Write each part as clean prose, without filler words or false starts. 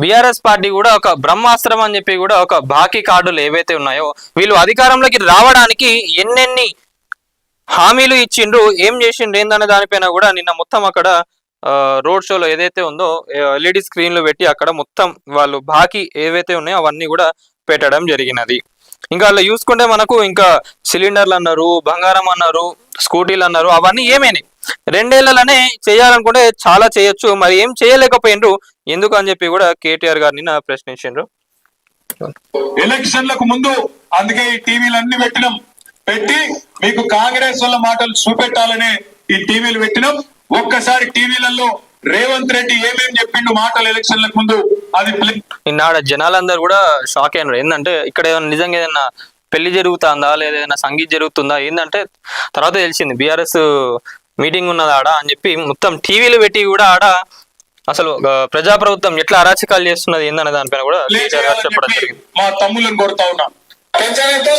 BRS party కూడా ఒక బ్రహ్మాస్త్రం అని చెప్పి కూడా ఒక బాకీ కార్డులు ఏవైతే ఉన్నాయో వీళ్ళు అధికారంలోకి రావడానికి ఎన్నెన్ని హామీలు ఇచ్చిండ్రు, ఏం చేసిండ్రు ఏందనే దానిపైన కూడా నిన్న మొత్తం అక్కడ రోడ్ షోలో ఏదైతే ఉందో ఎల్ఈడి స్క్రీన్లు పెట్టి అక్కడ మొత్తం వాళ్ళు బాకీ ఏవైతే ఉన్నాయో అవన్నీ కూడా పెట్టడం జరిగినది. ఇంకా అలా చూసుకుంటే మనకు ఇంకా సిలిండర్లు అన్నారు, బంగారం అన్నారు, స్కూటీలు అన్నారు, అవన్నీ ఏమైనాయి. 2 ఏళ్లలోనే చేయాలనుకుంటే చాలా చేయొచ్చు, మరి ఏం చేయలేకపోయినరు ఎందుకు అని చెప్పి కూడా కేటీఆర్ గారు నిన్న ప్రశ్నించారు. ఎలక్షన్లకు ముందు అందుకే ఈ టీవీలు అన్ని పెట్టి మీకు కాంగ్రెస్ వాళ్ళ మాటలు చూపెట్టాలనే ఈ టీవీలు పెట్టినాం. ఒక్కసారి టీవీలలో రేవంత్ రెడ్డి ఏమేం చెప్పిండు మాటలు ఎలక్షన్లకు ముందు అది నిన్న జనాలందరూ కూడా షాక్ అయినారు. ఏంటంటే ఇక్కడ ఏదైనా నిజంగా ఏదైనా పెళ్లి జరుగుతుందా లేదా ఏదైనా సంగీత్ జరుగుతుందా ఏంటంటే తర్వాత తెలిసింది బీఆర్ఎస్ మీటింగ్ ఉన్నది ఆడ అని చెప్పి మొత్తం టీవీలు పెట్టి కూడా ఆడ అసలు ప్రజాప్రభుత్వం ఎట్లా అరాచకాలు చేస్తున్నది ఏందనే దానిపైన కూడా చెప్పడం జరిగింది. మా తమ్ముళ్ళని కోరుతా ఉన్నా, ఇంజనీర్ల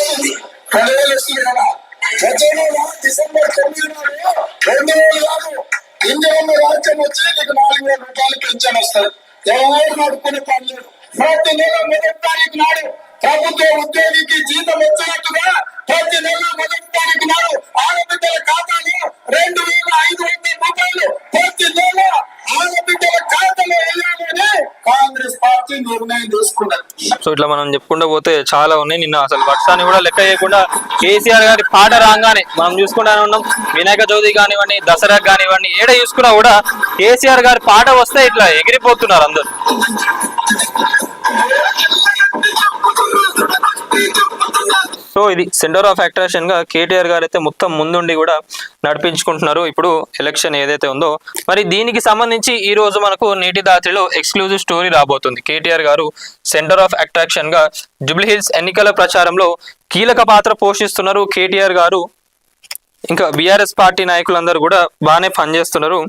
రాజ్యం వచ్చి నీకు 4,000 రూపాయలు పెన్షన్ వస్తుంది. ఎవరు నడుపుకునే పని లేదు. ప్రతి నెల 1వ తారీఖు నాడు ప్రభుత్వ ఉద్యోగికి జీతం వచ్చినట్టుగా ప్రతి నెల 1వ తారీఖు నాడు ఆడబిడ్డల ఖాతాలో 2,500 రూపాయలు ప్రతి నెల ఆడబిడ్డల ఖాతాలో వేయాలని కాంగ్రెస్ పార్టీ నిర్ణయం తీసుకున్నది. సో ఇట్లా మనం చెప్పుకుంటూ పోతే చాలా ఉన్నాయి. నిన్న అసలు వర్షాన్ని కూడా లెక్క చేయకుండా కేసీఆర్ గారి పాట రాగానే మనం చూసుకుంటానే ఉన్నాం. వినాయక చవితి కానివ్వండి, దసరా కానివ్వండి, ఏడ చూసుకున్నా కూడా కేసీఆర్ గారి పాట వస్తే ఇట్లా ఎగిరిపోతున్నారు అందరు. సో ఇది సెంటర్ ఆఫ్ అట్రాక్షన్ గా కేటీఆర్ గారు అయితే మొత్తం ముందుండి కూడా నడిపించుకుంటున్నారు ఇప్పుడు ఎలక్షన్ ఏదైతే ఉందో. మరి దీనికి సంబంధించి ఈ రోజు మనకు నేటి దాత్రిలో ఎక్స్క్లూజివ్ స్టోరీ రాబోతుంది. కేటీఆర్ గారు సెంటర్ ఆఫ్ అట్రాక్షన్ గా జూబ్లీ హిల్స్ ఎన్నికల ప్రచారంలో కీలక పాత్ర పోషిస్తున్నారు కేటీఆర్ గారు. ఇంకా బీఆర్ఎస్ పార్టీ నాయకులందరూ కూడా బాగానే పనిచేస్తున్నారు.